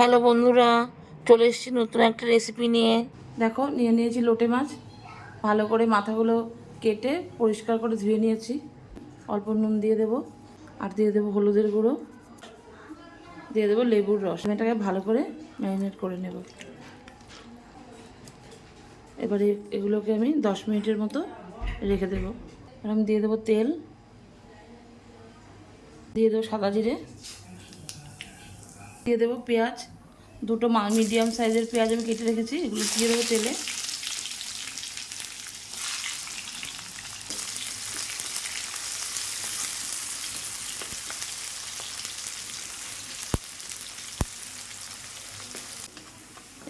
Hello বন্ধুরা, চলে এসেছি নতুন একটা রেসিপি নিয়ে। দেখো, নিয়েছি লোটে মাছ। ভালো করে মাথাগুলো কেটে পরিষ্কার করে ধুয়ে নিয়েছি। অল্প নুন দিয়ে দেবো, আর দিয়ে দেবো হলুদের গুঁড়ো, দিয়ে দেবো লেবুর রস। এটাকে ভালো করে ম্যারিনেট করে নেব। এবারে এগুলোকে আমি 10 মিনিটের মতো রেখে দেবো। আর আমি দিয়ে দেবো তেল, দিয়ে দেবো সাদা জিরে, দিয়ে দেবো পেঁয়াজ। দুটো মিডিয়াম সাইজের পেঁয়াজ আমি কেটে রেখেছি, এগুলো দিয়ে দেবো তেলে।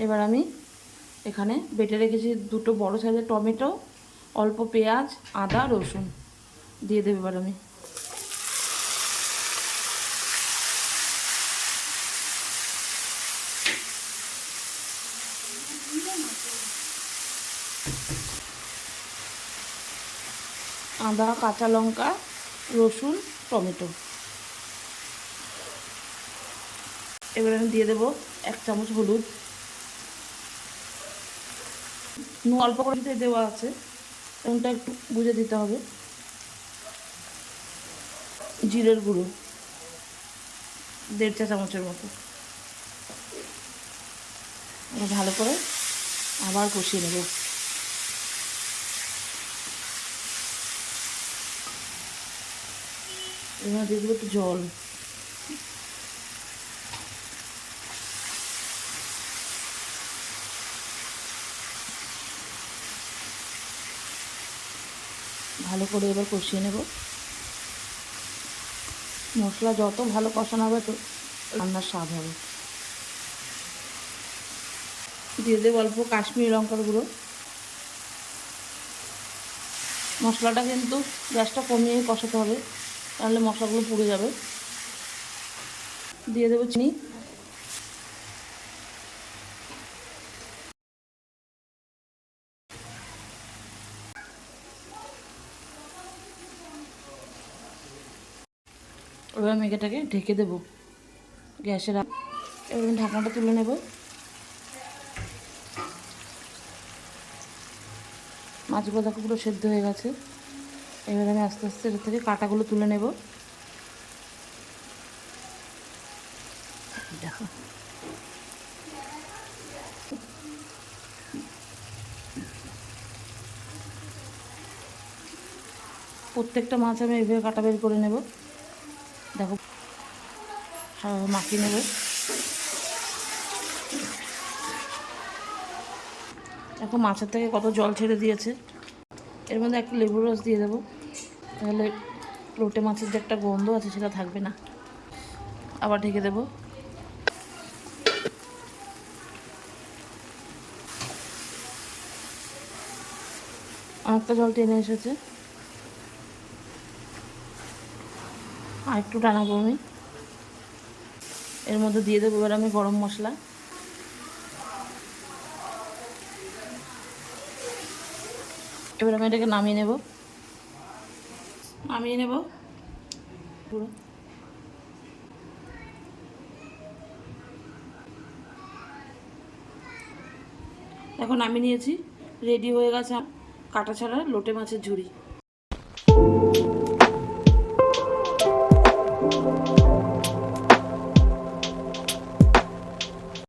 এবার আমি এখানে বেটে রেখেছি দুটো বড় সাইজের টমেটো, অল্প পেঁয়াজ, আদা, রসুন দিয়ে দেবো। এবার আমি আদা, কাঁচা লঙ্কা, রসুন, টমেটো। এবার আমি দিয়ে দেবো 1 চামচ হলুদ। অল্প করে দেওয়া আছে, নুনটা একটু বুঝে দিতে হবে। জিরের গুঁড়ো 1.5 চা চামচের মতো। ভালো করে আবার কষিয়ে নেব। এবার দিয়ে দেবো একটু জল। ভালো করে এবার কষিয়ে নেব। মশলা যত ভালো কষানো হবে তো রান্নার স্বাদ হবে। দিয়ে দেবো অল্প কাশ্মীরি লঙ্কার গুঁড়ো। মশলাটা কিন্তু গ্যাসটা কমিয়ে কষাতে হবে, তাহলে মশলাগুলো পুড়ে যাবে। দিয়ে দেবো চিনি। এবার আমি এটাকে ঢেকে দেবো গ্যাসের। এবার আমি ঢাকনাটা তুলে নেব। মাছগুলো দেখো পুরো সেদ্ধ হয়ে গেছে। এবার আমি আস্তে আস্তে এর থেকে কাঁটাগুলো তুলে নেব। দেখো, প্রত্যেকটা মাছ আমি এইভাবে কাটা বের করে নেব। দেখো, মাখিয়ে নেব। দেখো মাছের থেকে কত জল ছেড়ে দিয়েছে। এর মধ্যে একটু লেবুর রস দিয়ে দেবো, তাহলে লোটে মাছের যে একটা গন্ধ আছে সেটা থাকবে না। আবার ঢেকে দেবো। অনেকটা জল টেনে এসেছে, আর একটু টানাবো আমি। এর মধ্যে দিয়ে দেবো এবার আমি গরম মশলা। এবার আমি এটাকে নামিয়ে নেব। পুরো এখন নামিয়ে নিয়েছি। রেডি হয়ে গেছে কাটা ছাড়া লোটে মাছের ঝুড়ি।